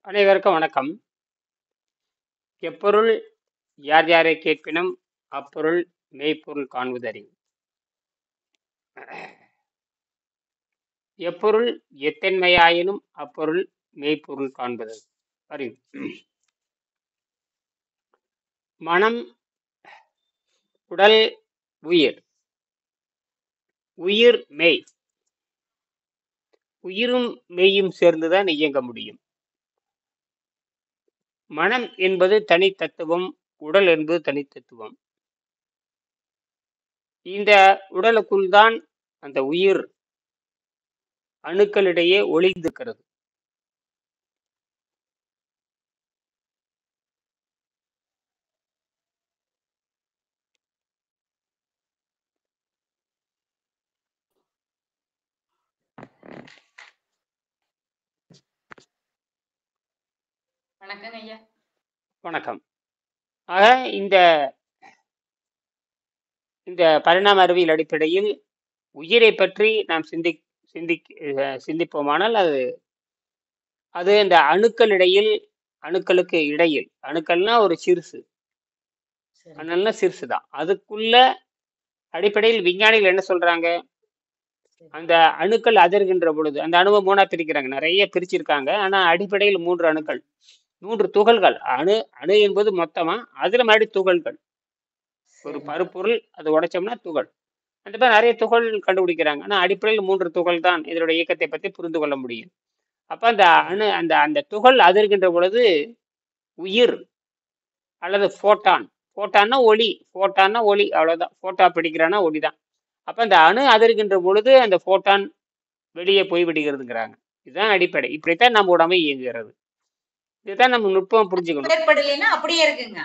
அனைவருக்கும் வணக்கம். எப்பொருள் யார் யாரை கேட்பினும் அப்பொருள் மெய்ப்பொருள் காண்பதறிவு. எப்பொருள் எத்தன்மையாயினும் அப்பொருள் மெய்ப்பொருள் காண்பது அறிவு. மனம், உடல், உயிர். உயிர் மெய். உயிரும் மெய்யும் சேர்ந்துதான் இயங்க முடியும். மனம் என்பது தனி தத்துவம், உடல் என்பது தனி தத்துவம். இந்த உடலுக்குள் தான் அந்த உயிர் அணுக்களிடையே ஒளிந்திருக்கிறது. வணக்கங்க ஐயா. வணக்கம். ஆக இந்த இந்த பரிணாம அறிவியல் அடிப்படையில் உயிரை பற்றி நாம் சிந்திப்போமானால் அது இந்த அணுக்களுக்கு இடையில், அணுக்கள்னா ஒரு சிறுசு, சரி. அதனால சிறுசு தான். அதுக்குள்ள அடிப்படையில் விஞ்ஞானிகள் என்ன சொல்றாங்க, அந்த அணுக்கள் அதிர்கின்ற பொழுது அந்த அணுவை மூணா பிரிக்கிறாங்க, நிறைய பிரிச்சிருக்காங்க. ஆனா அடிப்படையில் 3 அணுக்கள், 3 துகள்கள். அணு என்பது மொத்தமா, அதுல மாதிரி துகள்கள். ஒரு சரி. பருப்பொருள் அது உடைச்சோம்னா துகள். அந்த மாதிரி நிறைய துகள் கண்டுபிடிக்கிறாங்க. ஆனா அடிப்படையில் 3 துகள் தான் இதனுடைய இயக்கத்தை பற்றி புரிந்து கொள்ள முடியும். அப்ப அந்த அணு அந்த துகள் அதிர்கின்ற பொழுது உயிர் அல்லது போட்டான்னா ஒளி, அவ்வளவுதான். போட்டா பிடிக்கிறான்னா ஒளிதான். அப்ப அந்த அணு அதிர்கின்ற பொழுது அந்த போட்டான் வெளியே போய் விடுகிறதுங்கிறாங்க. இதுதான் அடிப்படை. இப்படித்தான் நம்ம உடம்பு இயங்குகிறது. இதுதான் நம்ம நுட்பம் புரிஞ்சுக்கணும். வேறுபடலைன்னா அப்படியே இருக்குங்க.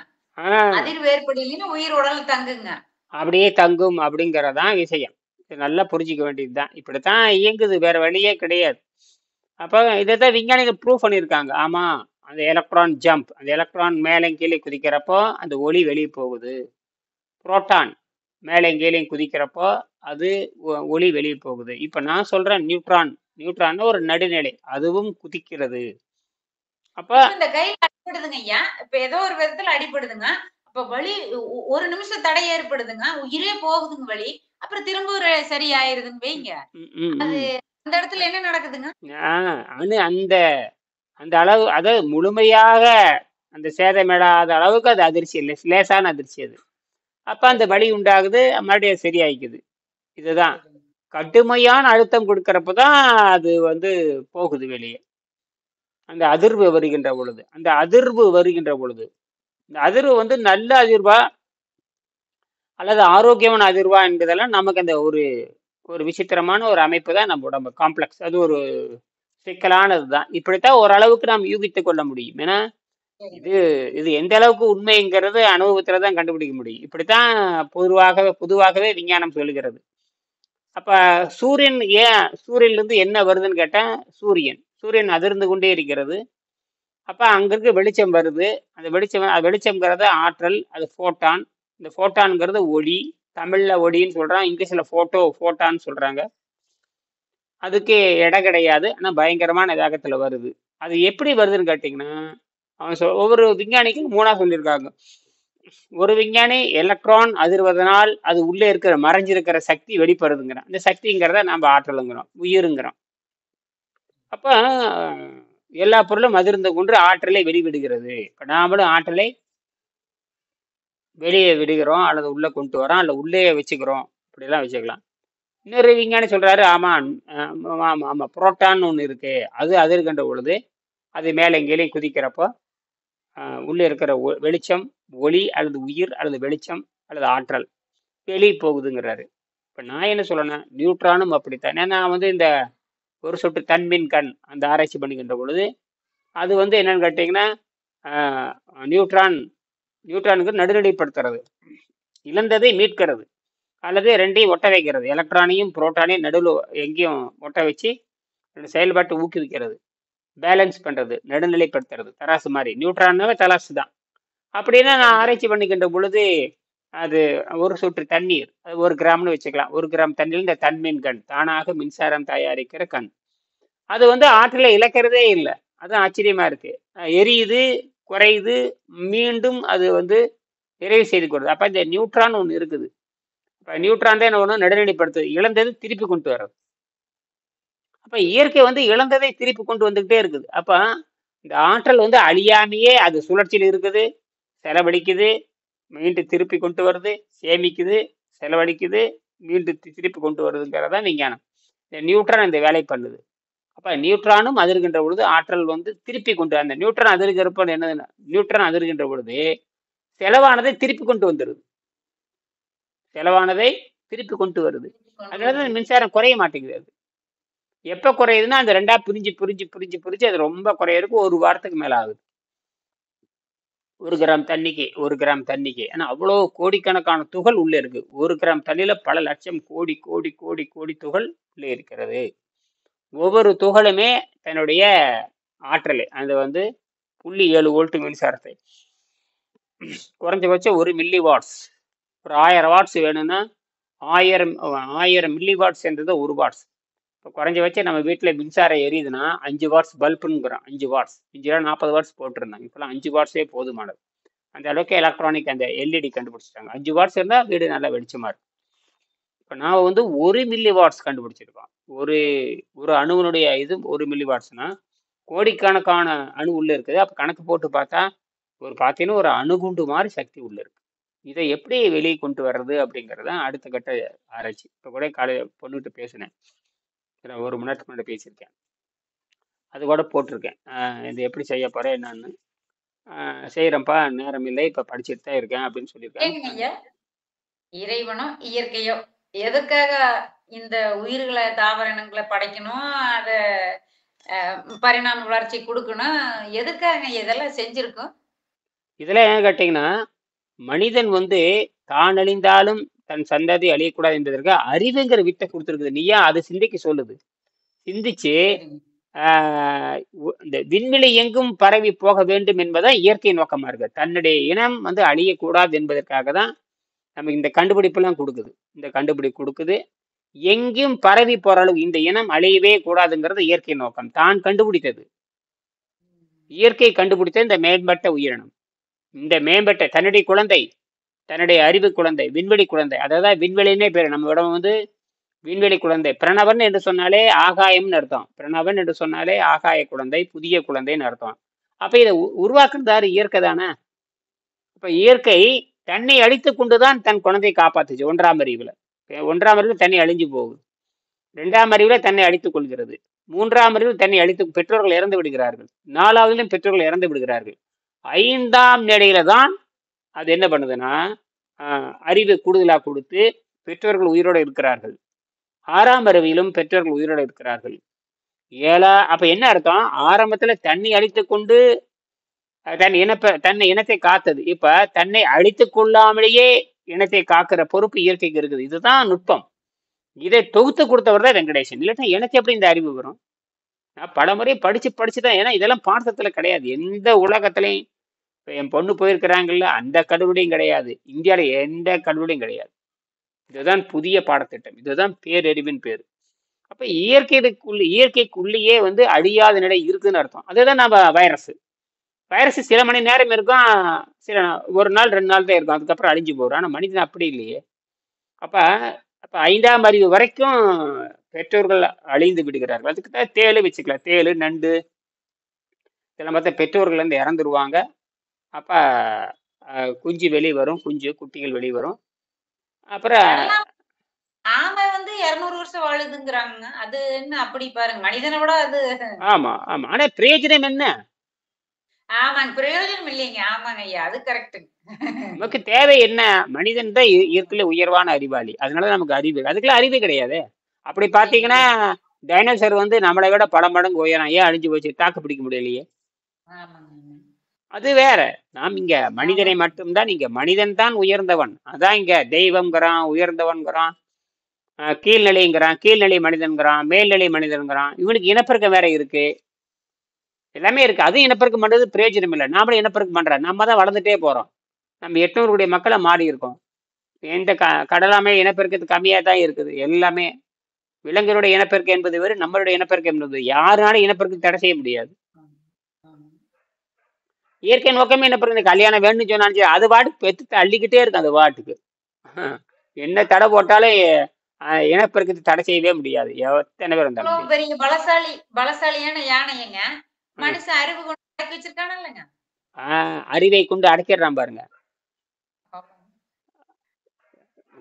அதிர் வேறுபடலைன்னா உயிர் உடல்ல தங்குங்க. அப்படியே தங்கும் அப்படிங்கறதான் விஷயம். இது நல்லா புரிஞ்சுக்க வேண்டியதுதான். இப்படித்தான் இயங்குது, வேற வழியே கிடையாது. அப்ப இதைத்தான் விஞ்ஞானிகள் ப்ரூவ் பண்ணியிருக்காங்க. ஆமா, அந்த எலக்ட்ரான் ஜம்ப், அந்த எலக்ட்ரான் மேலே கீழே குதிக்கிறப்போ அந்த ஒளி வெளியே போகுது. புரோட்டான் மேலே கீழே குதிக்கிறப்போ அது ஒளி வெளியே போகுது. இப்ப நான் சொல்றேன் நியூட்ரான் ஒரு நடுநிலை, அதுவும் குதிக்கிறது. அப்ப இந்த கையில அடிபடுதுங்க ஐயா. இப்ப ஏதோ ஒரு விதத்துல அடிபடுதுங்க. அப்ப வலி ஒரு நிமிஷம் தடை ஏற்படுதுங்க. உயிரே போகுதுங்க வலி. அப்புறம் திரும்ப சரி ஆயிருதுன்னு வைங்க. அது அந்த இடத்துல என்ன நடக்குதுங்க? அந்த அந்த அளவு, அதாவது முழுமையாக அந்த சேதமிடாத அளவுக்கு அது அதிர்ச்சி இல்லை, லேசான அதிர்ச்சி அது. அப்ப அந்த வலி உண்டாகுது, மறுபடியும் சரியாயிக்குது. இதுதான் கடுமையான அழுத்தம் கொடுக்கறப்பதான் அது போகுது வெளியே. அந்த அதிர்வு வருகின்ற பொழுது இந்த அதிர்வு நல்ல அதிர்வா அல்லது ஆரோக்கியமான அதிர்வா என்பதெல்லாம் நமக்கு அந்த ஒரு விசித்திரமான ஒரு அமைப்பு தான் நம்ம உடம்பு. காம்ப்ளெக்ஸ், அது ஒரு சிக்கலானதுதான். இப்படித்தான் ஓரளவுக்கு நாம் யூகித்துக் கொள்ள முடியும். ஏன்னா இது எந்த அளவுக்கு உண்மைங்கிறது அனுபவத்துல தான் கண்டுபிடிக்க முடியும். இப்படித்தான் பொதுவாகவே விஞ்ஞானம் சொல்லுகிறது. அப்ப சூரியன்ல இருந்து என்ன வருதுன்னு கேட்டா, சூரியன் அதிர்ந்து கொண்டே இருக்கிறது. அப்ப அங்க இருக்க வெளிச்சம் வருது. அந்த வெளிச்சம்ங்கிறது ஆற்றல், அது போட்டான். இந்த போட்டான்ங்கிறது ஒளி. தமிழ்ல ஒளின்னு சொல்றான், இங்கிலீஷ்ல போட்டான்னு சொல்றாங்க. அதுக்கு எடை கிடையாது, ஆனா பயங்கரமான வேகத்துல வருது. அது எப்படி வருதுன்னு கேட்டீங்கன்னா, ஒவ்வொரு விஞ்ஞானிக்கும் 3ஆ சொல்லியிருக்காங்க. ஒரு விஞ்ஞானி எலக்ட்ரான் அதிர்வதனால் அது உள்ளே மறைஞ்சிருக்கிற சக்தி வெளிப்படுதுங்கிறான். இந்த சக்திங்கிறத நம்ம ஆற்றலுங்கிறோம், உயிருங்கிறோம். அப்ப எல்லா பொருளும் அதிர்ந்து கொண்டு ஆற்றலை வெளிவிடுகிறது. இப்ப நாமளும் ஆற்றலை வெளியே விடுகிறோம், அல்லது உள்ள கொண்டு வரோம், அல்லது உள்ளே வச்சுக்கிறோம். இப்படிலாம் வச்சுக்கலாம். இன்னொரு விஞ்ஞானி சொல்றாரு, ஆமா புரோட்டான் ஒண்ணு இருக்கு, அது அதிர்கின்ற பொழுது அது மேலே எங்கேயும் குதிக்கிறப்போ உள்ளே இருக்கிற வெளிச்சம், ஒளி அல்லது உயிர் அல்லது வெளிச்சம் அல்லது ஆற்றல் வெளியே போகுதுங்கிறாரு. இப்ப நான் என்ன சொல்லணும், நியூட்ரானும் அப்படித்தான். ஏன்னா இந்த ஒரு சொட்டு தன்மின் கண் அந்த ஆராய்ச்சி பண்ணிக்கின்ற பொழுது அது என்னன்னு கேட்டீங்கன்னா, நியூட்ரானுக்கு நடுநிலைப்படுத்துறது, இழந்ததை மீட்கிறது, அல்லது ரெண்டையும் ஒட்ட வைக்கிறது. எலக்ட்ரானையும் புரோட்டானையும் நடுவில் எங்கேயும் ஒட்ட வச்சு செயல்பாட்டை ஊக்குவிக்கிறது, பேலன்ஸ் பண்றது, நடுநிலைப்படுத்துறது. தராசு மாதிரி நியூட்ரானாவே தராசு தான். அப்படின்னா நான் ஆராய்ச்சி பண்ணிக்கின்ற பொழுது அது ஒரு சொட்டு தண்ணீர், அது 1 கிராம்னு வச்சுக்கலாம். 1 கிராம் தண்ணீர் இந்த தன்மின் கண், தானாக மின்சாரம் தயாரிக்கிற கண், அது ஆற்றலை இழக்கிறதே இல்லை. அதான் ஆச்சரியமா இருக்கு. எரியுது, குறையுது, மீண்டும் அது வந்து நிறைவு செய்து கொடுது. அப்ப இந்த நியூட்ரான் ஒண்ணு இருக்குது. இப்ப நியூட்ரான் தான் என்ன ஒண்ணு நடுநிலைப்படுத்துது, இழந்தது திருப்பி கொண்டு வர்றது. அப்ப இயற்கை வந்து இழந்ததை திருப்பி கொண்டு வந்துகிட்டே இருக்குது. அப்ப இந்த ஆற்றல் வந்து அழியாமையே அது சுழற்சியில் இருக்குது, செலவழிக்குது, மீண்டும் திருப்பி கொண்டு வருது, சேமிக்குது, செலவழிக்குது, மீண்டும் திருப்பி கொண்டு வருதுங்கிறதான் விஞ்ஞானம். இந்த நியூட்ரான் இந்த வேலை பண்ணுது. அப்ப நியூட்ரானும் அதிர்கின்ற பொழுது ஆற்றல் வந்து திருப்பி கொண்டு அந்த நியூட்ரான் அதிர்கிறப்ப என்னதுன்னா நியூட்ரான் அதிர்கின்ற பொழுது செலவானதை திருப்பி கொண்டு வந்துடுது. செலவானதை திருப்பி கொண்டு வருது. அதனால மின்சாரம் குறைய மாட்டேங்குது. அது எப்ப குறையுதுன்னா அந்த ரெண்டா பிரிஞ்சு பிரிஞ்சு பிரிஞ்சு பிரிஞ்சு அது ரொம்ப குறையறதுக்கு ஒரு வாரத்துக்கு மேல ஆகுது. 1 கிராம் தண்ணிக்கு ஏன்னா அவ்வளோ கோடிக்கணக்கான துகள் உள்ள இருக்கு. 1 கிராம் தண்ணியில பல லட்சம் கோடி கோடி கோடி கோடி துகள் உள்ளே இருக்கிறது. ஒவ்வொரு துகளுமே தன்னுடைய ஆற்றலை அந்த வந்து 0.7 வோல்ட் மின்சாரத்தை குறைஞ்சபட்சம் 1 மில்லி வாட்ஸ், ஒரு 1000 வாட்ஸ் வேணும்னா 1000 மில்லி வாட்ஸ் என்றது 1 வாட்ஸ். இப்போ குறைஞ்சபட்சம் நம்ம வீட்டில் மின்சாரம் எரியுதுன்னா 5 வாட்ஸ் பல்புங்கிறோம். 5 வாட்ஸ் 40 வாட்ஸ் போட்டிருந்தாங்க. இப்போலாம் 5 வாட்ஸே போதுமானது. அந்த அளவுக்கு எலக்ட்ரானிக் அந்த எல்இடி கண்டுபிடிச்சிட்டாங்க. 5 வாட்ஸ் இருந்தால் வீடு நல்லா வெளிச்சமாக இருக்கும். இப்போ நான் வந்து 1 மில்லி வாட்ஸ் கண்டுபிடிச்சிருக்கோம். ஒரு ஒரு அணுவினுடைய இது 1 மில்லி வாட்ஸ்னா கோடிக்கணக்கான அணு உள்ள இருக்குது. அப்போ கணக்கு போட்டு பார்த்தா பார்த்தீங்கன்னா ஒரு அணுகுண்டு மாதிரி சக்தி உள்ள இருக்கு. இதை எப்படி வெளியே கொண்டு வர்றது அப்படிங்கிறது தான் அடுத்த கட்ட ஆராய்ச்சி. இப்போ கூட காலையில் பொண்ணுகிட்ட பேசினேன், 1 மணி நேரத்துக்கு முன்னாடி பேசியிருக்கேன். அது கூட போட்டிருக்கேன், இது எப்படி செய்ய போறேன் என்னன்னு. செய்யறேன்ப்பா, நேரம் இல்லை, இப்போ படிச்சுட்டு தான் இருக்கேன் அப்படின்னு சொல்லியிருக்கேன். இறைவனோ இயற்கையோ எதுக்காக இந்த உயிர்களை தாவரங்களை படைக்கணும், அத பரிணாம வளர்ச்சி கொடுக்கணும், எதுக்காக இதெல்லாம் செஞ்சிருக்கும்? இதெல்லாம் ஏன் கேட்டீங்கன்னா, மனிதன் வந்து தான் அழிந்தாலும் தன் சந்ததி அழியக்கூடாது என்பதற்கு அறிவுங்கிற வித்தை கொடுத்துருக்குது. நீயா அதை சிந்திக்க சொல்லுது. சிந்திச்சு இந்த விண்வெளி எங்கும் பரவி போக வேண்டும் என்பதான் இயற்கை நோக்கமா இருக்கு. தன்னுடைய இனம் வந்து அழியக்கூடாது என்பதற்காக தான் நமக்கு இந்த கண்டுபிடிப்பெல்லாம் கொடுக்குது. இந்த கண்டுபிடிப்பு கொடுக்குது, எங்கேயும் பரவி போற அளவுக்கு இந்த இனம் அழியவே கூடாதுங்கிறது இயற்கை நோக்கம். தான் கண்டுபிடித்தது, இயற்கை கண்டுபிடித்த இந்த மேம்பட்ட உயிரினம், இந்த மேம்பட்ட தன்னுடைய குழந்தை, தன்னுடைய அறிவு குழந்தை, விண்வெளி குழந்தை. அதாவது விண்வெளினே பேரு. நம்ம இடம் வந்து விண்வெளி குழந்தை. பிரணவன் என்று சொன்னாலே ஆகாயம்னு அர்த்தம். பிரணவன் என்று சொன்னாலே ஆகாய குழந்தை, புதிய குழந்தைன்னு அர்த்தம். அப்ப இதை உருவாக்குறது இயற்கை தானே. அப்ப இயற்கை தன்னை அழித்து கொண்டுதான் தன் குழந்தையை காப்பாத்துச்சு. 1ஆம் அறிவுல தன்னை அழிஞ்சு போகுது. 2ஆம் அறிவுல தன்னை அழித்துக் கொள்கிறது. 3ஆம் அறிவில் தன்னை அழித்து பெற்றோர்கள் இறந்து விடுகிறார்கள். 4ஆவதிலும் பெற்றோர்கள் இறந்து விடுகிறார்கள். 5ஆம் நிலையில தான் அது என்ன பண்ணுதுன்னா அறிவு கூடுதலா கொடுத்து பெற்றோர்கள் உயிரோடு இருக்கிறார்கள். 6ஆம் அறிவிலும் பெற்றோர்கள் உயிரோடு இருக்கிறார்கள். அப்ப என்ன அர்த்தம்? ஆரம்பத்துல தன்னை அழித்து கொண்டு தன்னை இனத்தை காத்தது. இப்ப தன்னை அழித்துக் கொள்ளாமலேயே இனத்தை காக்கிற பொறுப்பு இயற்கைக்கு இருக்குது. இதுதான் நுட்பம். இதை தொகுத்து கொடுத்தவர் தான் வெங்கடேசன். இல்லாட்டா எனக்கு எப்படி இந்த அறிவு வரும்? நான் பல முறை படிச்சுதான். ஏன்னா இதெல்லாம் பாடத்துல கிடையாது. எந்த உலகத்திலையும் இப்போ என் பொண்ணு போயிருக்கிறாங்கல்ல, அந்த கல்லூரியும் கிடையாது. இந்தியாவில் எந்த கல்லூரியும் கிடையாது. இதுதான் புதிய பாடத்திட்டம். இதுதான் பேரறிவின் பேர். அப்ப இயற்கைக்குள்ளேயே வந்து அழியாத நிலை இருக்குன்னு அர்த்தம். அதுதான் நம்ம வைரஸ் சில மணி நேரம் இருக்கும், சில 1 நாள் 2 நாள் தான் இருக்கும், அதுக்கப்புறம் அழிஞ்சு போகிறோம். ஆனால் மனிதன் அப்படி இல்லையே. அப்ப 5ஆம் அறிவு வரைக்கும் பெற்றோர்கள் அழிந்து விடுகிறார்கள். அதுக்கு தான் தேளு வச்சுக்கலாம். தேளு, நண்டு இதெல்லாம் பார்த்தா பெற்றோர்கள் வந்து இறந்துருவாங்க. அப்ப குஞ்சு வெளியே வரும், குட்டிகள் வெளியே வரும். அப்புறம் ஆமை வந்து 200 வருஷம் வாழுதுங்கிறாங்க. அது என்ன அப்படி பாருங்க, மனிதனை விட அது. ஆமா ஆமா. ஆனா பிரயோஜனம் என்ன? ஆமாங்க, பிரயோஜனம் இல்லைங்க. ஆமாங்க ஐயா, அது கரெக்ட். நமக்கு தேவை என்ன? மனிதன் தான் இயற்கையில உயர்வான அறிவாளி. அதனால நமக்கு அறிவு. அதுக்கெல்லாம் அறிவு கிடையாது. அப்படி பாத்தீங்கன்னா டைனோசர் வந்து நம்மளை விட பல மடங்கு உயரம். ஏன் அழிஞ்சு போச்சு? தாக்கு பிடிக்க முடியலையே. அது வேற. நாம் இங்க மனிதனை மட்டும்தான், இங்க மனிதன் தான் உயர்ந்தவன். அதான் இங்க தெய்வம்ங்கிறான், உயர்ந்தவன்கிறான், கீழ்நிலைங்கிறான், கீழ்நிலை மனிதன்கிறான், மேல்நிலை மனிதன்கிறான். இவனுக்கு இனப்பெருக்கம் வேற இருக்கு, எல்லாமே இருக்கு. அதுவும் இனப்பெருக்கம் பண்றது பிரயோஜனம் இல்லை. நாமளும் இனப்பெருக்கம் பண்றோம். நம்ம தான் வளர்ந்துட்டே போறோம். நம்ம 800 கோடி மக்களை மாறி இருக்கோம். எந்த கடலாமே இனப்பெருக்கத்து கம்மியா தான் இருக்குது. எல்லாமே விலங்குகளுடைய இனப்பெருக்கம் என்பது வேறு, நம்மளுடைய இனப்பெருக்கம் என்பது. யாருனாலும் இனப்பெருக்கம் தடை செய்ய முடியாது. இயற்கை நோக்கமே என்ன பண்ணுறது, கல்யாணம் வேணும்னு சொன்னாலும் சரி, அது பாட்டுக்கு பெத்து அள்ளிக்கிட்டே இருக்கு அது பாட்டுக்கு. என்ன தடை போட்டாலும் இனப்பெருக்கத்தை தடை செய்யவே முடியாது, எத்தனை பேர் இருந்தாலும் இவ்வளவு சரி. பெரிய பலசாலியான யானையங்க மனுஷன் அறிவு கொண்டு அடக்கி வச்சிருக்கானல்லங்க. அறிவை கொண்டு அடக்கிடுறான் பாருங்க.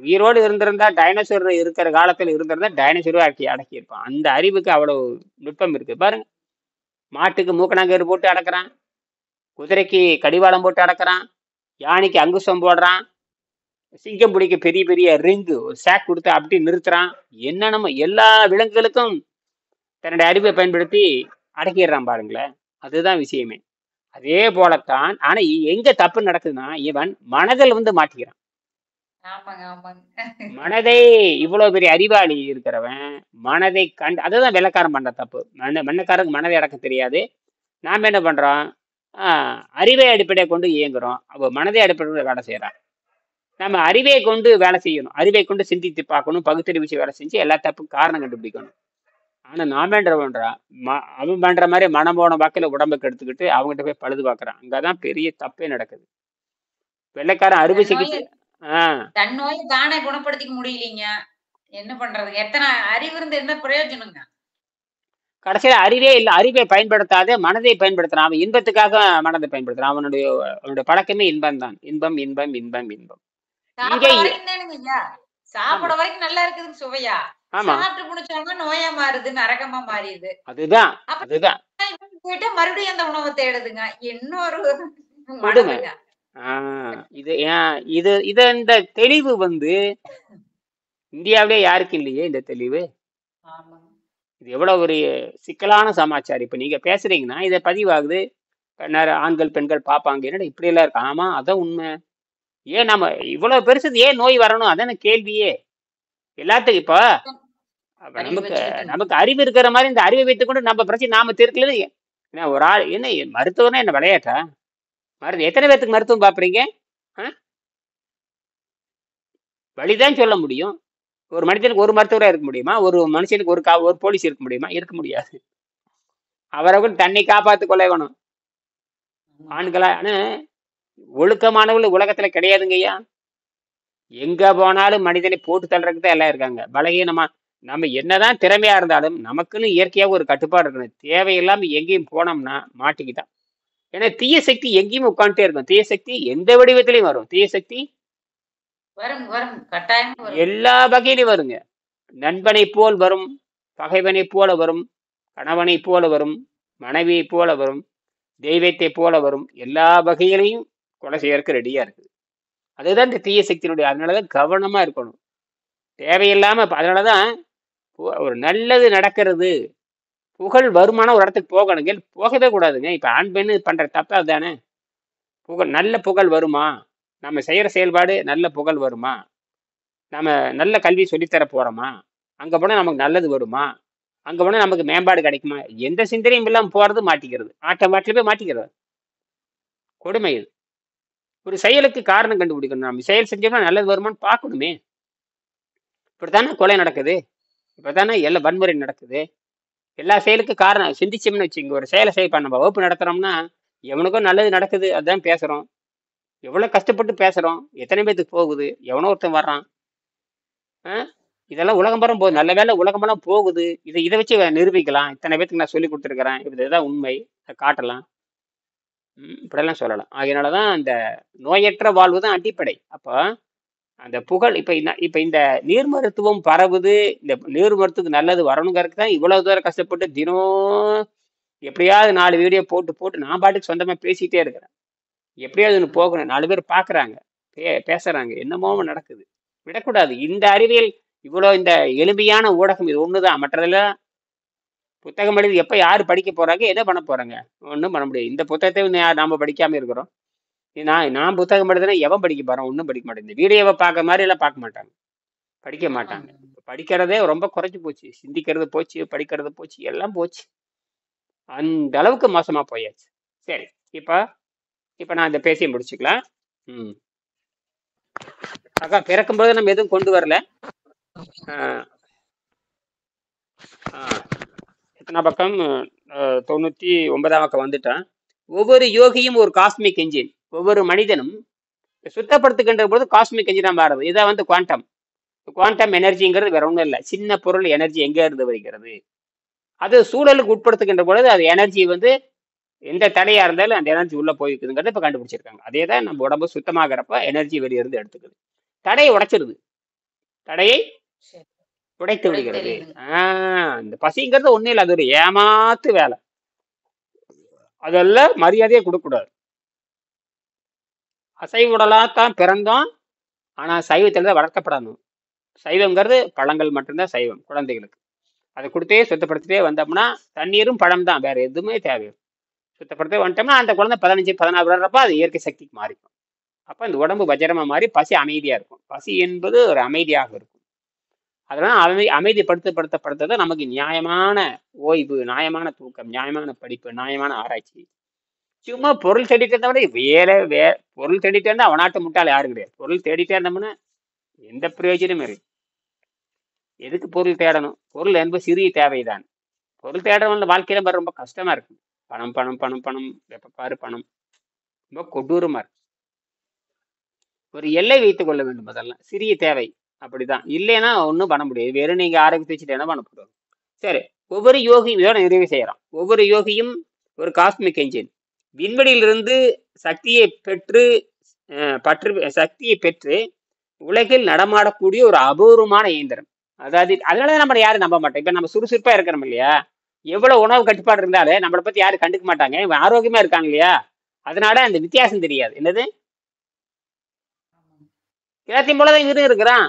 உயிரோடு இருந்திருந்தா, டைனோசர் இருக்கிற காலத்துல இருந்திருந்தா டைனோசரும் அடக்கி இருப்பான். அந்த அறிவுக்கு அவ்வளவு நுட்பம் இருக்கு பாருங்க. மாட்டுக்கு மூக்கணாங்கயிறு போட்டு அடக்குறான், குதிரைக்கு கடிவாளம் போட்டு அடக்குறான், யானைக்கு அங்குசம் போடுறான், சிங்கம் பிடிக்க பெரிய பெரிய ரிங்கு ஒரு சேக் கொடுத்து அப்படி நிறுத்துறான். என்னென்னமோ எல்லா விலங்குகளுக்கும் தன்னுடைய அறிவை பயன்படுத்தி அடக்கிடுறான் பாருங்களேன். அதுதான் விஷயமே. அதே போலத்தான். ஆனா எங்க தப்பு நடக்குதுன்னா, இவன் மனதில் வந்து மாட்டிக்கிறான். மனதை இவ்வளவு பெரிய அறிவாளி இருக்கிறவன் மனதை கண்டு, அதுதான் வெள்ளக்காரன் பண்ற தப்பு. மண்ணக்காரருக்கு மனதை அடக்க தெரியாது. நாம என்ன பண்றோம், அறிவை அடிப்படையை கொண்டு இயங்குறோம். அப்போ மனதை அடிப்படையில் வேலை செய்யறான். நம்ம அறிவை கொண்டு வேலை செய்யணும், அறிவை கொண்டு சிந்தித்து பார்க்கணும், பகுத்தறிவு வேலை செஞ்சு எல்லா தப்புக்கும் காரணம் கண்டுபிடிக்கணும். ஆனா நாம என்ன பண்றான், அவன் பண்ற மாதிரி மனம் போன வாக்கில உடம்புக்கு எடுத்துக்கிட்டு அவங்ககிட்ட போய் பழுது பார்க்கறான். அங்கதான் பெரிய தப்பே நடக்குது. வெள்ளைக்காரன் அறுவை சிகிச்சை தன் நோயை தானே குணப்படுத்திக்க முடியலீங்க, என்ன பண்றது? எத்தனை அறிவு இருந்து என்ன பிரயோஜனங்க? கடைசியில அறிவே இல்லை. அறிவை பயன்படுத்தாத மனதை பயன்படுத்துறான். அவன் இன்பத்துக்காக மனதை பயன்படுத்துறான். அவனுடைய பழக்கமே இன்பம் தான். இன்பம் இன்பம் இன்பம் இன்பம். சாப்பிட வரைக்கும் நல்லா இருக்குது சுவையா, சாப்பிட்டு முடிச்சோம்னா நோயா மாறுது, நரகமா மாறிடுது. அதுதான் அதுதான் போயிட்டு மறுபடியும் அந்த உணவை தேடுதுங்க. இன்னொரு இந்த தெளிவு வந்து இந்தியாவிலே யாருக்கு இல்லையே இந்த தெளிவு. இது எவ்வளவு ஒரு சிக்கலான சமாச்சாரம். இப்ப நீங்க பேசுறீங்கன்னா இதை பதிவாகுது, ஆண்கள் பெண்கள் பார்ப்பாங்க, என்னடா இப்படி எல்லாம் இருக்கு. ஆமா அதான் உண்மை. ஏன் நம்ம இவ்வளவு பெருசு ஏன் நோய் வரணும், அதான கேள்வியே எல்லாத்துக்கும். இப்ப நமக்கு அறிவு இருக்கிற மாதிரி இந்த அறிவை வைத்துக்கொண்டு நம்ம பிரச்சனை நாம தீர்க்கல. ஒரு ஆள் என்ன மருத்துவம்னா என்ன விளையாட்டா? எத்தனை பேர்த்துக்கு மருத்துவம் பாக்குறீங்க? வழிதான் சொல்ல முடியும். ஒரு மனிதனுக்கு ஒரு மருத்துவரா இருக்க முடியுமா? ஒரு மனுஷனுக்கு ஒரு போலீஸ் இருக்க முடியுமா? இருக்க முடியாது. அவரவர்கள் தன்னை காப்பாத்து கொள்ள வேணும் ஆண்களா. ஆனா ஒழுக்கமானவர்கள் உலகத்துல கிடையாதுங்க ஐயா. எங்க போனாலும் மனிதனை போட்டு தள்ளுறதுக்கு தான் எல்லாம் இருக்காங்க. பலகீனமா நம்ம என்னதான் திறமையா இருந்தாலும் நமக்குன்னு இயற்கையாக ஒரு கட்டுப்பாடு இருக்கணும். தேவையில்லாம எங்கேயும் போனோம்னா மாட்டிக்கிட்டான். ஏன்னா தீய சக்தி எங்கேயும் உட்காந்துட்டே இருக்கும். தீய சக்தி எந்த வடிவத்திலையும் வரும். தீய சக்தி எல்லா வகையிலும் வருங்க. நண்பனை போல் வரும், பகைவனை போல வரும், கணவனை போல வரும், மனைவியை போல வரும், தெய்வத்தை போல வரும். எல்லா வகையிலையும் கொலை செய்யறதுக்கு ரெடியா இருக்குது. அதுதான் இந்த தீய சக்தியினுடைய. அதனாலதான் கவனமா இருக்கணும். தேவையில்லாம அதனாலதான் ஒரு நல்லது நடக்கிறது, புகழ் வருமானம் ஒரு இடத்துக்கு போகணுங்க, போகவே கூடாதுங்க. இப்ப ஆண் பெண்ணு பண்ற தப்பா அதுதானே. நல்ல புகழ் வருமா, நம்ம செய்யற செயல்பாடு நல்ல புகழ் வருமா, நம்ம நல்ல கல்வி சொல்லித்தர போறோமா, அங்க போனா நமக்கு நல்லது வருமா, அங்க போனா நமக்கு மேம்பாடு கிடைக்குமா, எந்த சிந்தனையும் இல்லாம போறது மாட்டிக்கிறது. மாட்டில போய் மாட்டிக்கிறது கொடுமை. இது ஒரு செயலுக்கு காரணம் கண்டுபிடிக்கணும். நம்ம செயல் செஞ்சோம்னா நல்லது வருமானு பார்க்கணுமே. இப்படித்தானே கொலை நடக்குது, இப்பதானே எல்லா வன்முறை நடக்குது. எல்லா செயலுக்கும் காரணம் சிந்திச்சோம்னு வச்சுங்க. ஒரு செயலை நம்ம வகுப்பு நடத்துறோம்னா எவனுக்கும் நல்லது நடக்குது அதுதான் பேசுறோம். எவ்வளவு கஷ்டப்பட்டு பேசுறோம், எத்தனை பேத்துக்கு போகுது, எவனோ ஒருத்தன் வர்றான். இதெல்லாம் உலகம்பரம் போகுது. நல்ல வேலை உலகமெல்லாம் போகுது. இதை வச்சு நிரூபிக்கலாம். இத்தனை பேத்துக்கு நான் சொல்லி கொடுத்துருக்கிறேன், இதுதான் உண்மை, காட்டலாம், இப்படியெல்லாம் சொல்லலாம். அதனாலதான் அந்த நோயற்ற வாழ்வு தான் அடிப்படை. அப்போ அந்த புகழ் இப்ப இந்த நீர் மருத்துவம் பரவுது. இந்த நீர் மருத்துவத்துக்கு நல்லது வரணுங்கிறதுக்கு தான் இவ்வளவு தூரம் கஷ்டப்பட்டு தினம் எப்படியாவது 4 வீடியோ போட்டு நான் பாட்டுக்கு சொந்தமா பேசிட்டே இருக்கிறேன். எப்படியாவது ஒன்று போகணும், 4 பேர் பாக்குறாங்க, பேசுறாங்க, என்னமோ நடக்குது. விடக்கூடாது. இந்த அறிவியல் இவ்வளவு இந்த எளிமையான ஊடகம் இது ஒண்ணுதான். மற்றதெல்லாம் புத்தகம் எழுதி எப்ப யாரு படிக்க போறாங்க, என்ன பண்ண போறாங்க, ஒன்றும் பண்ண முடியாது. இந்த புத்தகத்தை நாம படிக்காம இருக்கிறோம். நான் புத்தகம் எழுதுனா எவன் படிக்க போறான்? ஒன்றும் படிக்க மாட்டேன். இந்த வீடியோவை பார்க்க மாதிரி எல்லாம் பார்க்க மாட்டாங்க, படிக்க மாட்டாங்க. படிக்கிறதே ரொம்ப குறைஞ்சு போச்சு. சிந்திக்கிறது போச்சு, படிக்கிறது போச்சு, எல்லாம் போச்சு. அந்த அளவுக்கு மோசமா போயாச்சு. சரி, இப்ப நான் இந்த பேசியை முடிச்சுக்கலாம். அக்கா, பிறக்கும்போது நம்ம எதுவும் கொண்டு வரல. எத்தனை பக்கம்? 99ஆம் பக்கம் வந்துட்டேன். ஒவ்வொரு யோகியும் ஒரு காஸ்மிக் என்ஜின். ஒவ்வொரு மனிதனும் சுத்தப்படுத்துகின்ற போது காஸ்மிக் என்ஜினா மாறுது. இதான் வந்து குவாண்டம். குவாண்டம் எனர்ஜிங்கிறது வேற ஒன்றும் இல்லை. சின்ன பொருள் எனர்ஜி எங்க இருந்து வருகிறது, அது சூழலுக்கு உட்படுத்துகின்ற பொழுது அது எனர்ஜி வந்து எந்த தடையா இருந்தாலும் அந்த எனர்ஜி உள்ள போயிருக்குதுங்கிறத இப்ப கண்டுபிடிச்சிருக்காங்க. அதே தான் நம்ம உடம்பு சுத்தமாகறப்ப எனர்ஜி வெளியிருந்து எடுத்துக்குது. தடையை உடைச்சிருது. தடையை உடைத்து விடுகிறது. இந்த பசிங்கிறது ஒண்ணும் இல்லை, அது ஒரு ஏமாத்து வேலை. அதெல்லாம் மரியாதையை கொடுக்கக்கூடாது. அசைவ உடலாத்தான் பிறந்தோம், ஆனா சைவத்துல தான் வளர்க்கப்படணும். சைவங்கிறது பழங்கள் மட்டும்தான் சைவம் குழந்தைகளுக்கு. அதை கொடுத்தே சுத்தப்படுத்திட்டே வந்தோம்னா தண்ணீரும் பழம் தான், வேற எதுவுமே தேவை. சுத்தப்படுத்தே வந்துட்டோம்னா அந்த குழந்தை 15-16 வர்றப்ப அது இயற்கை சக்திக்கு மாறிக்கும். அப்ப இந்த உடம்பு வஜ்ரமா மாறி பசி அமைதியா இருக்கும். பசி என்பது ஒரு அமைதியாக இருக்கும். அதனால அமைதிப்படுத்தப்படுத்த நமக்கு நியாயமான ஓய்வு, நியாயமான தூக்கம், நியாயமான படிப்பு, நியாயமான ஆராய்ச்சி. சும்மா பொருள் தேடிட்டு இருந்தவன பொருள் தேடிட்டே இருந்தா அவனாட்டு முட்டாள் யாரும் கிடையாது. பொருள் தேடிட்டே இருந்தோம்னா எந்த பிரயோஜனமும் இருக்கு. எதுக்கு பொருள் தேடணும்? பொருள் என்பது சிறிய தேவைதான். பொருள் தேடணும் வாழ்க்கையில ரொம்ப கஷ்டமா இருக்கு. பணம் பணம் பணம் பணம், எப்ப பாரு பணம், ரொம்ப கொடூரமா இருக்கு. ஒரு எல்லை வைத்துக் கொள்ள வேண்டும். அதெல்லாம் சிறிய தேவை, அப்படிதான். இல்லைன்னா ஒன்றும் பண்ண முடியாது. வெறும் நீங்க ஆரோக்கியத்தை வச்சுட்டு என்ன பண்ண போறோம்? சரி, ஒவ்வொரு யோகியும் இதோட நிறைவு செய்யறான். ஒவ்வொரு யோகியும் ஒரு காஸ்மிக் என்ஜின். விண்வெளியிலிருந்து சக்தியை பெற்று சக்தியை பெற்று உலகில் நடமாடக்கூடிய ஒரு அபூர்வமான இயந்திரம். அதாவது அதனால நம்ம யாரும் நம்ப மாட்டோம். இப்ப நம்ம சுறுசுறுப்பா இருக்கிறோம் இல்லையா, எவ்வளவு உணவு கட்டுப்பாடு இருந்தாலே நம்மளை பத்தி யாரும் கண்டுக்க மாட்டாங்க. இவன் ஆரோக்கியமா இருக்காங்க இல்லையா, அதனால அந்த வித்தியாசம் தெரியாது. என்னது, எல்லாத்தையும் போலதான் இவரும் இருக்கிறான்.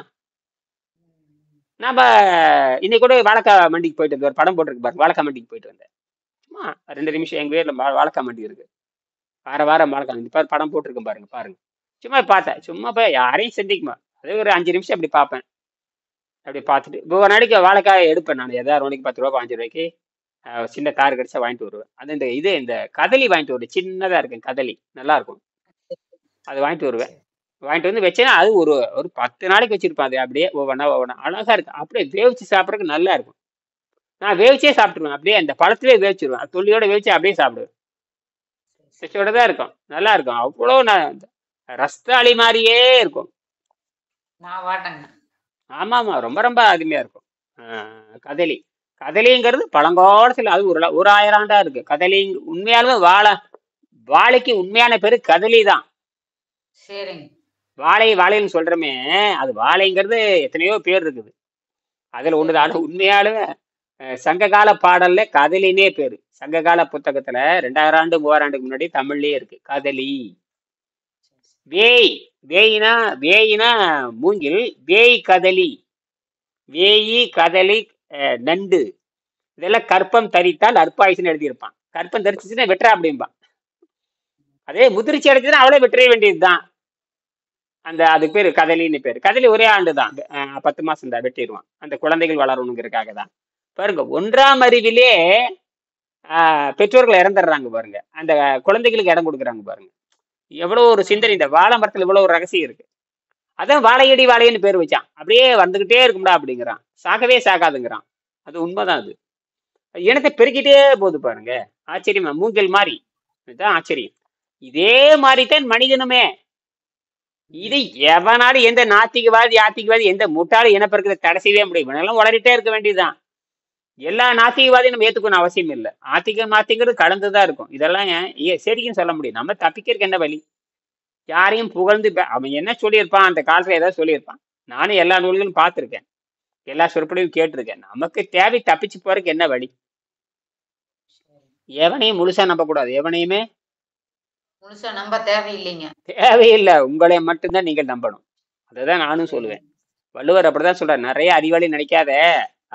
நம்ம இன்னைக்கு கூட வாழைக்காய் மண்டிக்கு போயிட்டு இருந்தேன். ஒரு படம் போட்டிருக்கு பாருங்க, வாழைக்காய் மண்டிக்கு போயிட்டு வந்தேன். சும்மா 2 நிமிஷம். எங்க வீட்டுல வாழைக்காய் மண்டி இருக்கு, வாரம் வாழைக்காய் மண்டி படம் போட்டிருக்கேன் பாருங்க. பாருங்க, சும்மா பார்த்தேன். சும்மா போய் யாரையும் சந்திக்குமா, அதே ஒரு 5 நிமிஷம் அப்படி பார்ப்பேன். அப்படி பார்த்துட்டு ஒவ்வொரு நாளைக்கு வாழைக்காய் எடுப்பேன் நான். ஏதாவது ரூபாய்க்கு 10 ரூபா 5 ரூபாய்க்கு சின்ன தாறு கிடைச்சா வாங்கிட்டு வருவேன். அது இந்த கதலி வாங்கிட்டு வருவேன். சின்னதா இருக்கும் கதலி, நல்லா இருக்கும். அது வாங்கிட்டு வருவேன். வாங்கிட்டு வந்து வச்சேன்னா அது ஒரு 10 நாளைக்கு வச்சிருப்பேன். அது அப்படியே ஒவ்வொன்றா அழகா இருக்கு. அப்படியே வேவிச்சு சாப்பிட்றதுக்கு நல்லா இருக்கும். நான் வேவிச்சே சாப்பிட்டுருவேன். அப்படியே அந்த பழத்திலே வேவிச்சிருவேன். தொல்லியோட வேவிச்சு அப்படியே சாப்பிடுவேன். சுவையோட தான் இருக்கும், நல்லா இருக்கும். அவ்வளோ ரஸ்தாளி மாதிரியே இருக்கும். ஆமா ஆமா, ரொம்ப ரொம்ப அருமையா இருக்கும். கதலிங்கிறது பழங்காலத்துல, அது ஒரு 1000 ஆண்டா இருக்கு கதலி. உண்மையாலுமே வாழைக்கு உண்மையான பேரு கதலி தான். வாழைன்னு சொல்றமே, அது வாழைங்கிறது எத்தனையோ பேர் இருக்குது. அதுல ஒண்ணுதான் உண்மையாலுமே சங்ககால பாடல்ல கதலினே பேரு. சங்ககால புத்தகத்துல 2000 ஆண்டு 3000 ஆண்டுக்கு முன்னாடி தமிழ்லயே இருக்கு கதலி. வேயினா மூங்கில், வேய் கதலி, வேயி கதலி நண்டு, இதெல்லாம் கற்பம் தரித்தால் அற்பாயுசுன்னு எழுதியிருப்பான். கற்பம் தரிச்சுன்னா வெட்டுறா அப்படிம்பான். அதே முதிர்ச்சி அடைச்சுன்னா அவளே வெட்ட வேண்டியதுதான். அதுக்கு பேரு கதலின்னு பேரு. கதலி ஒரே ஆண்டு தான், 10 மாசம் தான் வெட்டிடுவான். அந்த குழந்தைகள் வளரணுங்கிறதுக்காக தான். பாருங்க, 1ஆம் அறிவிலே பெற்றோர்கள் இறந்துடுறாங்க பாருங்க, அந்த குழந்தைகளுக்கு இடம் கொடுக்குறாங்க பாருங்க. எவ்வளவு ஒரு சிந்தனை. இந்த வாழை மரத்துல இவ்வளவு ஒரு ரகசியம் இருக்கு. அதான் வாழையடி வாழைன்னு பேர் வச்சான். அப்படியே வந்துகிட்டே இருக்கும்டா அப்படிங்கிறான், சாகவே சாகாதுங்கிறான். அது உண்மைதான். அது இனத்தை பெருக்கிட்டே போகுது பாருங்க. ஆச்சரியமா, மூங்கில் மாதிரி. இதுதான் ஆச்சரியம். இதே மாதிரிதான் மனிதனுமே. இது எவனாலும் எந்த நாத்திகவாதி எந்த முட்டாளி இனப்பெருக்கத்தை தடை செய்யவே முடியும். இவனெல்லாம் வளரிட்டே இருக்க வேண்டியதுதான். எல்லா நாத்திகவாதியும் நம்ம ஏத்துக்கணும் அவசியம் இல்லை. நாத்திகிறது கலந்துதான் இருக்கும். இதெல்லாம் சரிக்குன்னு சொல்ல முடியும். நம்ம தப்பிக்கிறதுக்கு என்ன வழி? யாரையும் புகழ்ந்து அவன் என்ன சொல்லியிருப்பான், அந்த காலத்துல ஏதாவது சொல்லியிருப்பான். நானும் எல்லா நூல்களும் பார்த்துருக்கேன், எல்லா சொற்பொழிவும் கேட்டிருக்கேன். நமக்கு தேவை தப்பிச்சு போறதுக்கு என்ன வழி? எவனையும் முழுசா நம்ப கூடாது. எவனையுமே முழுசா நம்ப தேவையில்லைங்க. தேவையில்லை. உங்களை மட்டும்தான் நீங்கள் நம்பணும். அதுதான் நானும் சொல்லுவேன். வள்ளுவர் அப்படிதான் சொல்றாரு. நிறைய அறிவாளி நினைக்காத,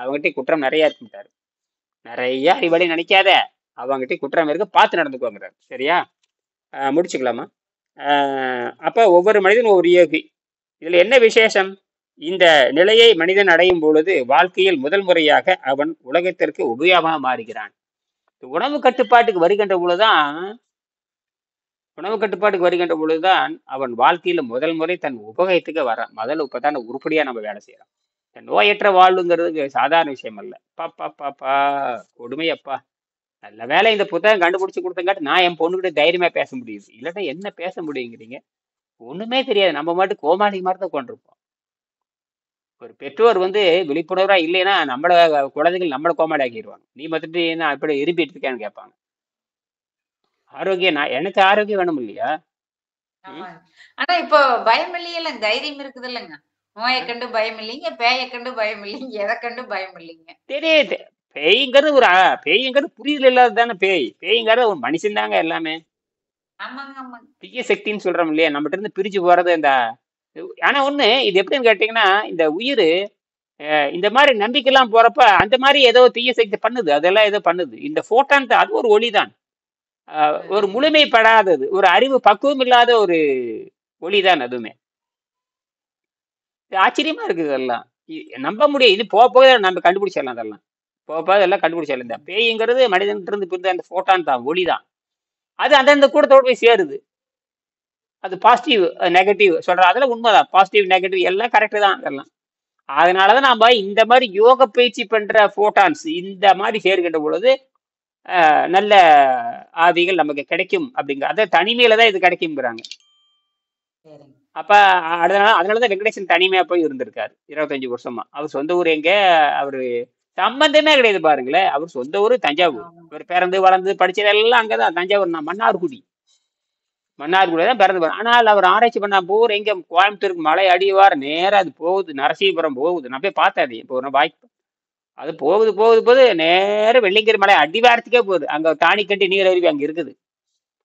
அவங்ககிட்ட குற்றம் நிறைய இருக்குட்டாரு. நிறைய அறிவாளி நினைக்காத, அவங்ககிட்ட குற்றம் இருக்கு, பார்த்து நடந்துக்குவாங்கிறார். சரியா? முடிச்சுக்கலாமா? அப்ப ஒவ்வொரு மனிதனும் ஒரு யோகி. இதுல என்ன விசேஷம்? இந்த நிலையை மனிதன் அடையும் பொழுது வாழ்க்கையில் முதல் முறையாக அவன் உலகத்திற்கு உபயோகமாக மாறுகிறான். உணவு கட்டுப்பாட்டுக்கு வருகின்ற பொழுதுதான் அவன் வாழ்க்கையில முதல் முறை தன் உபயோகத்துக்கு வரான். முதல்ல இப்பதான் உருப்படியா நம்ம வேலை செய்யறோம். நோயற்ற வாழ்வுங்கிறது சாதாரண விஷயம் அல்ல. பாப்பா கொடுமையப்பா. நல்ல வேலை இந்த புத்தகம் கண்டுபிடிச்சு கொடுத்தங்காட்டி நான் என் பொண்ணுகிட்ட தைரியமா பேச முடியுது. இல்லாட்டா என்ன பேச முடியுங்கிறீங்க? ஒண்ணுமே தெரியாது. நம்ம மட்டும் கோமாளி மாதிரி தான் கொண்டிருப்போம். ஒரு பெற்றோர் விழிப்புணர்வா இல்லைன்னா நம்மள குழந்தைகள் நம்மள கோமாளி ஆக்கிடுவாங்க. நீ மட்டும் என்ன இப்படி இருப்பிட்டு இருக்கேன்னு கேட்பாங்க. ஆரோக்கியம் எனக்கு ஆரோக்கியம் வேணும் இல்லையா? ஆமாங்க. ஆனா இப்போ பயம் இல்லையேல்ல, தைரியம் இருக்குது இல்லைங்க. நோய கண்டு பயம் இல்லைங்க, பேய கண்டு பயம் இல்லைங்க, எதை கண்டு பயம் இல்லைங்க. தெரியுது. பேய்ங்கிறது பேய்ங்கிறது புரிதல் இல்லாத தானே பேய். பேய்ங்கிறது ஒரு மனுஷன் தாங்க எல்லாமே. ஆமாங்க ஆமாங்க. தீய சக்தின்னு சொல்றோம் இல்லையா, நம்மகிட்ட இருந்து பிரிஞ்சு போறது ஆனா ஒண்ணு இது எப்படின்னு கேட்டீங்கன்னா, இந்த உயிர் இந்த மாதிரி நம்பிக்கைலாம் போறப்ப அந்த மாதிரி ஏதோ தீய சக்தி பண்ணுது, அதெல்லாம் ஏதோ பண்ணுது. இந்த போட்டான் அது ஒரு ஒளிதான். ஒரு முழுமைப்படாதது, ஒரு அறிவு பக்குவம் இல்லாத ஒரு ஒளிதான் அதுவுமே. ஆச்சரியமா இருக்குது இதெல்லாம். நம்ப முடியும். இது போக போக நம்ம கண்டுபிடிச்சிடலாம். அதெல்லாம் போக போக எல்லாம் கண்டுபிடிச்சிடலாம். இந்த பேய்ங்கிறது மனிதன்கிட்ட இருந்து பிரிந்த அந்த போட்டான் தான், ஒளிதான். அது அந்தந்த கூட்டத்தோட போய் சேருது. அது பாசிட்டிவ் நெகட்டிவ் சொல்ற அதெல்லாம் உண்மைதான். பாசிட்டிவ் நெகட்டிவ் எல்லாம் கரெக்ட் தான் அதெல்லாம். அதனாலதான் நாம இந்த மாதிரி யோக பயிற்சி பண்ற போட்டான்ஸ் இந்த மாதிரி சேர்க்கின்ற பொழுது நல்ல ஆவிகள் நமக்கு கிடைக்கும் அப்படிங்கிற அத தனிமையில தான் இது கிடைக்குங்கிறாங்க. அப்ப அதனாலதான் வெங்கடேசன் தனிமையா போய் இருந்திருக்காரு 25 வருஷமா. அவர் சொந்த ஊர் எங்க, அவரு சம்பந்தமே கிடையாது பாருங்களேன். அவர் சொந்த ஊரு தஞ்சாவூர். இவர் பிறந்து வளர்ந்து படிச்சது எல்லாம் அங்கதான் தஞ்சாவூர். நான் மன்னார்குடி தான் பிறந்து. ஆனால் அவர் ஆராய்ச்சி பண்ண போர் எங்க கோயம்புத்தூருக்கு மலை அடிவார் நேரா அது போகுது, நரசிங்கபுரம் போகுது. நான் போய் பார்த்தேன். இப்போ ஒரு வாய்ப்பு அது போகுது நேரம் வெள்ளிங்கிரி மலை அடிவாரத்துக்கே போகுது. அங்க தானிக்கட்டி நீர் அருவி அங்க இருக்குது.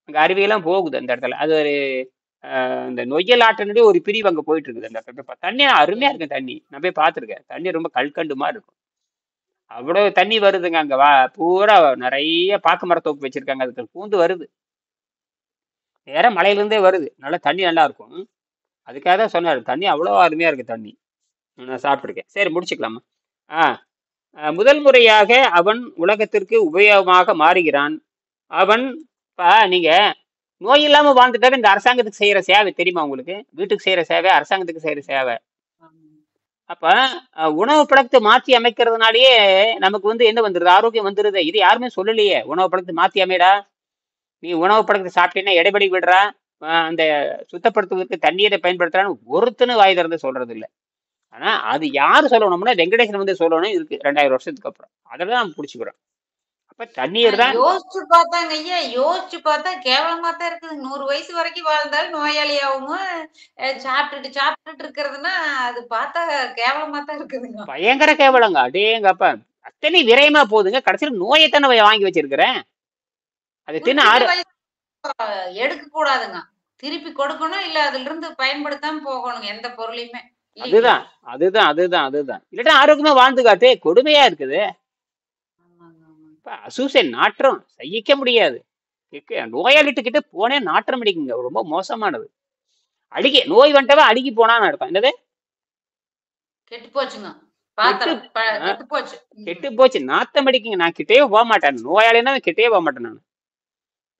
அங்க அருவியெல்லாம் போகுது அந்த இடத்துல. அது ஒரு இந்த நொய்யல் ஆற்றினுடைய ஒரு பிரிவு அங்க போயிட்டு இருக்குது. அந்த இடத்துல தண்ணி அருமையா இருக்கு. தண்ணி நான் போய் பார்த்துருக்கேன். தண்ணி ரொம்ப கல்கண்டு மாதிரி இருக்கும். அவ்வளவு தண்ணி வருதுங்க. அங்க பூரா நிறைய பாக்கு மரத்தோப்பு வச்சிருக்காங்க. அதுக்கு பூந்து வருது, நேரம் மலையிலிருந்தே வருது. நல்லா தண்ணி நல்லா இருக்கும். அதுக்காக தான் சொன்னாரு, தண்ணி அவ்வளோ அருமையா இருக்கு தண்ணி. நான் சாப்பிட்டுருக்கேன். சரி, முடிச்சுக்கலாமா? முதல் முறையாக அவன் உலகத்திற்கு உபயோகமாக மாறுகிறான். அவன் நீங்க நோய் இல்லாம வாழ்ந்துட்டாரு. இந்த அரசாங்கத்துக்கு செய்யற சேவை தெரியுமா உங்களுக்கு? வீட்டுக்கு செய்யற சேவை, அரசாங்கத்துக்கு செய்யற சேவை. அப்ப உணவு பழக்கத்தை மாற்றி அமைக்கிறதுனாலயே நமக்கு என்ன வந்துருது? ஆரோக்கியம் வந்துருது. இது யாருமே சொல்லலையே. உணவு பழக்கத்தை மாற்றி அமைடா, நீ உணவு பழக்கத்தை சாப்பிட்டீங்கன்னா இடைவெளி விடுறா, அந்த சுத்தப்படுத்துவதற்கு தண்ணீரை பயன்படுத்துறான்னு ஒருத்தனும் வாய் திறந்து சொல்றது இல்லை. ஆனா அது யாரு சொல்லணும்னா வெங்கடேசன் சொல்லணும். இருக்கு 2000 வருஷத்துக்கு அப்புறம். அதெல்லாம் நம்ம புடிச்சுக்கிறோம். அப்ப தண்ணீர் தான். யோசிச்சு பார்த்தாங்க ஐயா, யோசிச்சு பார்த்தா கேவலமா தான் இருக்குது. 100 வயசு வரைக்கும் வாழ்ந்தாலும் நோயாளியாகவும் சாப்பிட்டுட்டு இருக்கிறதுனா அது பார்த்தா கேவலமா தான் இருக்குதுங்க. பயங்கர கேவலங்க. அடேங்கப்பா, அத்தனை விரயமா போகுதுங்க. கடைசியில் நோயைத்தானே வாங்கி வச்சிருக்கிறேன். அது தின்ன எடுக்க கூடாதுங்க, திருப்பி கொடுக்கணும். இல்ல அதுல இருந்து பயன்படுத்தாம போகணுங்க எந்த பொருளையுமே. அதுதான் இல்லாட்டா ஆரோக்கியமா வாழ்ந்து காட்டு. கொடுமையா இருக்குது. அசூசன் நாற்றம் சகிக்க முடியாது. நோயாளிட்டுக்கிட்ட போனே நாற்றம் அடிக்குங்க. ரொம்ப மோசமானது. அழுகி நோய் வந்துட்டவா அழுகி போனான்னு அர்த்தம். என்னது? கெட்டு போச்சுங்க. கெட்டு போச்சு, நாத்தம் அடிக்குங்க. நான் கிட்டே போக மாட்டேன். நோயாளின்னா கிட்டே போக மாட்டேன். நான்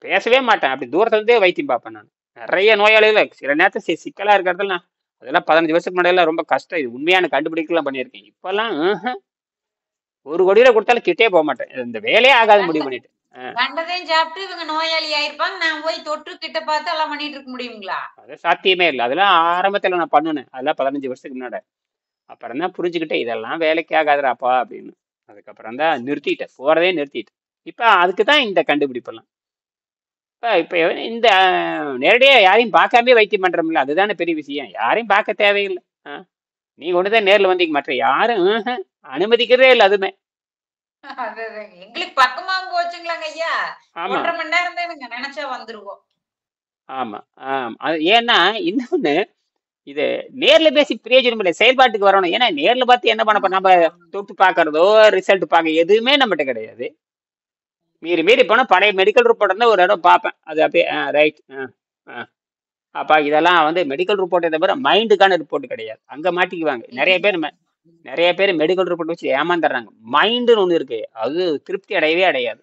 பேசவே மாட்டேன். அப்படி தூரத்துல இருந்தே வைத்தியம் பார்ப்பேன். நான் நிறைய நோயாளிகள் சில நேரத்தில் சிக்கலா இருக்கிறதுல நான் அதெல்லாம் 15 வருஷத்துக்கு முன்னாடி ரொம்ப கஷ்டம். இது உண்மையான கண்டுபிடிக்கலாம் பண்ணியிருக்கேன். இப்பெல்லாம் 1 கோடி ரூபாய் கொடுத்தாலும் கிட்டே போக மாட்டேன். இந்த வேலையே ஆகாத முடிவு பண்ணிட்டு கண்டதையும் சாப்பிட்டு இவங்க நோயாளி ஆயிருப்பாங்க. நான் போய் தொற்று கிட்ட பார்த்து எல்லாம் பண்ணிட்டு இருக்க முடியுங்களா? அது சாத்தியமே இல்லை. அதெல்லாம் ஆரம்பத்துல நான் பண்ணுனேன். அதெல்லாம் 15 வருஷத்துக்கு முன்னாடி. அப்புறம் தான் புரிஞ்சுக்கிட்டேன், இதெல்லாம் வேலைக்கு ஆகாதுராப்பா அப்படின்னு. அதுக்கப்புறம் தான் நிறுத்திட்டேன், போறதே நிறுத்திட்டேன். இப்ப அதுக்குதான் இந்த கண்டுபிடிப்பெல்லாம். இப்ப இந்த நேரடியா யாரையும் பார்க்காம வைத்தியம் பண்றோம்ல, அதுதானே பெரிய விஷயம். யாரையும் பார்க்க தேவையில்லை. நீ ஒண்ணுதான் நேர்ல வந்தீங்க, மற்ற யாரும் அனுமதிக்கிறதே இல்லை. அதுமே எங்களுக்கு பக்கமா போச்சுங்களாங்க ஐயா. 1.5 மணி நேரம் தான் நினைச்சா வந்துருவோம். ஆமா. ஏன்னா இன்னொன்னு, இது நேர்ல பேசி பிரயோஜனம் இல்லை, செயல்பாட்டுக்கு வரணும். ஏன்னா நேர்ல பார்த்து என்ன பண்ண, நம்ம தொட்டு பாக்குறதோ ரிசல்ட் பார்க்க எதுவுமே நம்மகிட்ட கிடையாது. மீறி போனா பழைய மெடிக்கல் ரிப்போர்ட் இருந்தா ஒரு இடம் பார்ப்பேன். அது அப்படியே ரைட். அப்பா இதெல்லாம் மெடிக்கல் ரிப்போர்ட்டை தவிர மைண்டுக்கான ரிப்போர்ட் கிடையாது. அங்க மாட்டிக்குவாங்க நிறைய பேர் மெடிக்கல் ரிப்போர்ட் வச்சு ஏமாந்துடுறாங்க. மைண்டுன்னு ஒண்ணு இருக்கு, அது திருப்தி அடையவே அடையாது.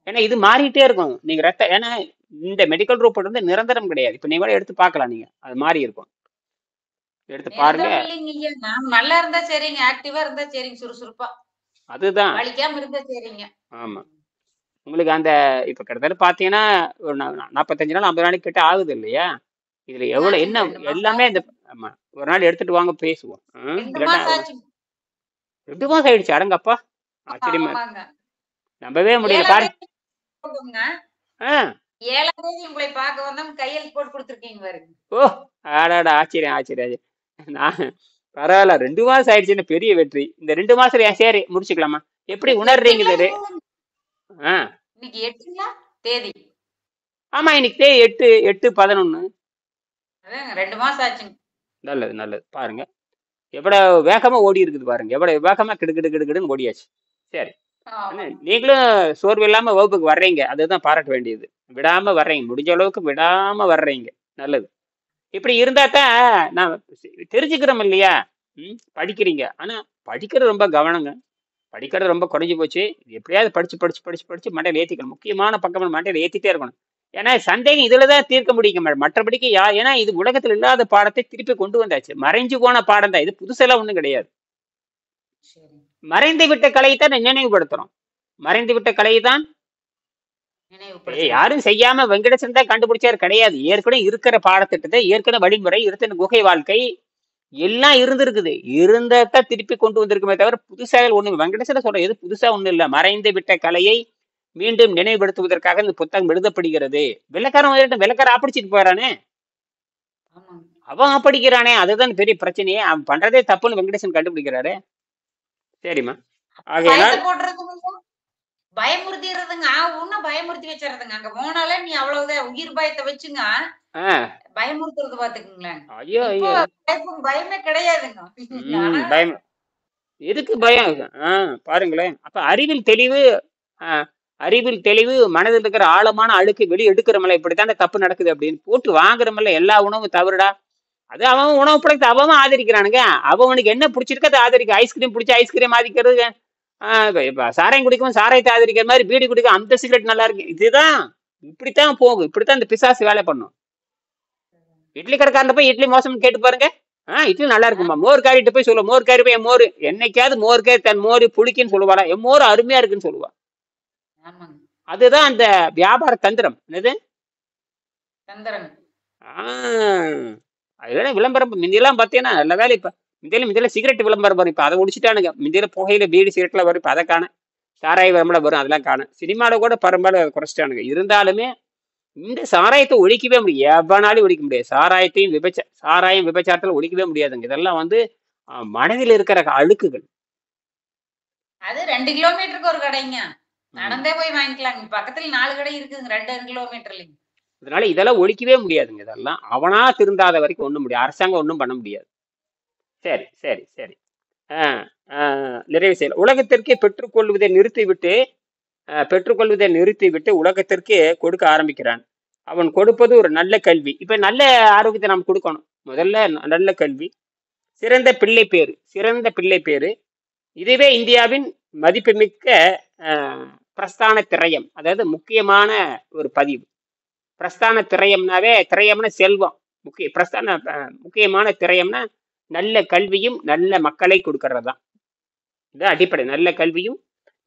ஏன்னா இது மாறிட்டே இருக்கும். நீங்க ஏன்னா இந்த மெடிக்கல் ரிப்போர்ட் நிரந்தரம் கிடையாது. இப்ப நீங்க கூட எடுத்து பார்க்கலாம். நீங்க அது மாறி இருக்கும், எடுத்து பாருங்க. நல்லா இருந்தா சரிங்க, ஆக்டிவா இருந்தா சரிங்க, சுறுசுறுப்பா. அதுதான் வலிக்காம இருந்தா சரிங்க. ஆமா. உங்களுக்கு அந்த இப்ப கிட்டத்தட்ட பாத்தீங்கன்னா ஒரு 45 நாள் 50 நாளைக்கு கிட்ட ஆகுது இல்லையா? இதுல எவ்வளவு ஆச்சுங்க என்ன 2 மாசம் எல்லாமே இந்த ஆமா ஒரு நாள் எடுத்துட்டு வாங்க பேசுவோம். 2 இல்லாட்டா மாசம் ஆச்சுங்க. 2 மாசம் ஆயிடுச்சு. அடங்கப்பா, ஆச்சரியமா இருக்கு. ஆமாங்க. நம்பவே முடியல 7ஆம் பாரு. தேதி போகுங்க. ஆ 7ஆம் தேதி உங்களை பார்க்க வந்தோம், கையெழுத்து போட்டு குடுத்துருக்கீங்க பாருங்க. ஓ ஆடாடா, ஆச்சரியம் ஆச்சரியம். நான் பரவாயில்ல, 2 மாசம் ஆயிடுச்சுன்னு பெரிய வெற்றி. இந்த 2 மாசம் சரி முடிச்சுக்கலாமா? எப்படி இன்னைக்கு உணர்றீங்க 8ங்களா? இது? ஆ இன்னைக்கு 8ங்களா தேதி? ஆமா, இன்னைக்கு 8/11. அதாங்க 2 மாசம் ஆச்சுங்க. நல்லது நல்லது. பாருங்க எவ்வளவு வேகமா ஓடி இருக்குது பாருங்க, எவ்வளவு வேகமா கிடுகிடு கிடுகிடுன்னு ஓடியாச்சு. சரி. ஆனா ஆமாங்க. நீங்களும் சோர்வு இல்லாம வகுப்புக்கு வர்றீங்க, அதுதான் பாராட்ட வேண்டியது. விடாம வர்றீங்க, முடிஞ்ச அளவுக்கு விடாம வர்றீங்க. நல்லது. இப்படி இருந்தா தான் நான் தெரிஞ்சுக்கிறோம் இல்லையா? படிக்கிறீங்க, ஆனா படிக்கிறது ரொம்ப கவனங்க. படிக்கிறது ரொம்ப குறைஞ்சு போச்சு. இது எப்படியாவது படிச்சு படிச்சு படிச்சு படிச்சு மண்டையில ஏத்திக்கணும். முக்கியமான பக்கம் மண்டையில ஏத்திட்டே இருக்கணும். ஏன்னா சந்தேகம் இதுலதான் தீர்க்க முடியுங்க மேடம், மற்றபடிக்கு ஏன்னா இது உலகத்துல இல்லாத பாடத்தை திருப்பி கொண்டு வந்தாச்சு. மறைஞ்சு போன பாடம் தான் இது, புதுசெல்லாம் ஒண்ணும் கிடையாது. சரி. மறைந்து விட்ட கலையை தான் நினைவுபடுத்துறோம். மறைந்து விட்ட கலையை தான் நினைவுபடுத்துறீங்க. யாரும் செய்யாம வெங்கடேசன் தான் கண்டுபிடிச்சாரு கிடையாது. ஏற்கனவே இருக்கிற பாடத்திட்டத்தை, ஏற்கனவே வழிமுறை, இருந்த குகை வாழ்க்கை எல்லாம் இருந்திருக்குது. இருந்ததான் திருப்பி கொண்டு வந்திருக்குமே தவிர புதுசாக ஒண்ணு. வெங்கடேசன் சொல்ற எது புதுசா ஒண்ணு இல்ல. மறைந்து விட்ட கலையை மீண்டும் நினைவுபடுத்துவதற்காக இந்த புத்தகம் எழுதப்படுகிறது. வெள்ளக்காரன் ஆப்பிடிச்சிட்டு போறானே, ஆமாங்க. அவன் ஆப்படிக்கிறானே, அதுதான் பெரிய பிரச்சனையே. அவன் பண்றதே தப்புன்னு வெங்கடேசன் கண்டுபிடிக்கிறாரு. சரிம்மா. ஆகையினால் பயத்தை போடுறதுங்க, பயமுறுத்திடுறதுங்க. இன்னும் பயமுறுத்தி வச்சிடுறதுங்க. அங்க போனாலே நீ அவ்வளவுதான், உயிர் பயத்தை வச்சுங்க பயமுறுத்துறது பாத்துக்குங்களேன். ஐயோ இப்போ ஐயோ, பயமே கிடையாதுங்க. ஆனா பயம் எதுக்கு பயம்? பாருங்களேன். அப்ப அறிவில் தெளிவு மனதில் இருக்கிற ஆழமான அழுக்கு வெளியே எடுக்கிறமல்ல, இப்படித்தானே தப்பு நடக்குது அப்படின்னு போட்டு வாங்குறமல்ல. எல்லா உணவும் தவறுடா. அது அவன் உணவு பழக்கத்தை அவன் ஆதரிக்கிறானுங்க. அவனுக்கு என்ன பிடிச்சிருக்கு அதை ஆதரிக்க. ஐஸ்கிரீம் பிடிச்ச ஐஸ்கிரீம் ஆதிக்கிறது. இப்ப சாராயம் குடிக்கும் சாராயத்தை ஆதரிக்கிற மாதிரி, பீடி குடிக்கும் அந்த சிகரெட் நல்லா இருக்கு. இதுதான், இப்படித்தான் போகும். இப்படித்தான் இந்த பிசாசு வேலை பண்ணும். இட்லி கடைக்காரன் போய் இட்லி மோசம்னு கேட்டு பாருங்க. இட்லி நல்லா இருக்குமா? மோர் காரிட்டு போய் சொல்லுவோம், மோர் காரி போய் என் மோர் என்னைக்காவது மோர் காரி தன் மோர் புளிக்குன்னு சொல்லுவாளா? என் மோர் அருமையா இருக்குன்னு சொல்லுவா. அதுதான் அந்த வியாபார தந்திரம். என்னது தந்திரம்? அதுதான் விளம்பரம். முந்தியெல்லாம் பார்த்தீங்கன்னா நல்ல வேலை. இப்ப முந்தியில சிகரெட் விளம்பரம் வரும், இப்ப அதை முடிச்சுட்டானுங்க. முந்தியில புகையில பீடி சிகரெட்ல வரும், இப்ப அதை காண. சாராய விளம்பரம் வரும், அதெல்லாம் காண. சினிமால கூட பெரும்பாலும் குறைச்சிட்டானுங்க. இருந்தாலுமே இந்த சாராயத்தை ஒழிக்கவே முடியும், எவனாலும் ஒழிக்க முடியாது. சாராயம் விபச்சாரத்துல ஒழிக்கவே முடியாதுங்க. இதெல்லாம் மனதில் இருக்கிற அழுக்குகள். அது 2 கிலோமீட்டருக்கு ஒரு கடைங்க, நடந்தே போய் வாங்கிக்கலாங்க. பக்கத்துல 4 கடை இருக்குதுங்க 2 கிலோமீட்டர்ல. அதனால இதெல்லாம் ஒழிக்கவே முடியாதுங்க. இதெல்லாம் அவனா திருந்தாத வரைக்கும் ஒண்ணும் முடியாது, அரசாங்கம் ஒண்ணும் பண்ண முடியாது. சரி சரி சரி. நிறைவு செய்யலாம். உலகத்திற்கே பெற்றுக்கொள்வதை நிறுத்திவிட்டு உலகத்திற்கே கொடுக்க ஆரம்பிக்கிறான். அவன் கொடுப்பது ஒரு நல்ல கல்வி. இப்ப நல்ல ஆரோக்கியத்தை நாம் கொடுக்கணும். முதல்ல நல்ல கல்வி, சிறந்த பிள்ளை பேரு. இதுவே இந்தியாவின் மதிப்புமிக்க பிரஸ்தான திரயம், அதாவது முக்கியமான ஒரு பதிவு. பிரஸ்தான திரயம்னா செல்வம். முக்கியமான திரயம்னா நல்ல கல்வியும் நல்ல மக்களை கொடுக்கறது தான். இது அடிப்படை. நல்ல கல்வியும்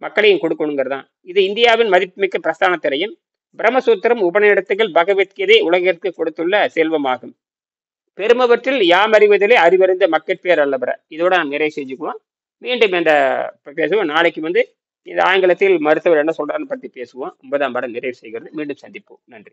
மக்களையும் கொடுக்கணுங்கிறதான். இது இந்தியாவின் மதிப்புமிக்க பிரஸ்தான திரயம். பிரம்மசூத்திரம், உபநிடத்துகள், பகவத்கீதை உலகிற்கு கொடுத்துள்ள செல்வமாகும். பெருமவற்றில் யாம் அறிவதிலே அறிவறிந்த மக்கட்பேர் அல்லவர. இதோட நாம் நிறைவு செஞ்சுக்குவோம். மீண்டும் இந்த பேசுவோம். நாளைக்கு இந்த ஆங்கிலத்தில் மருத்துவர் என்ன சொல்றான்னு பற்றி பேசுவோம். 9ஆம் பாடம் நிறைவு செய்கிறது. மீண்டும் சந்திப்போம். நன்றி.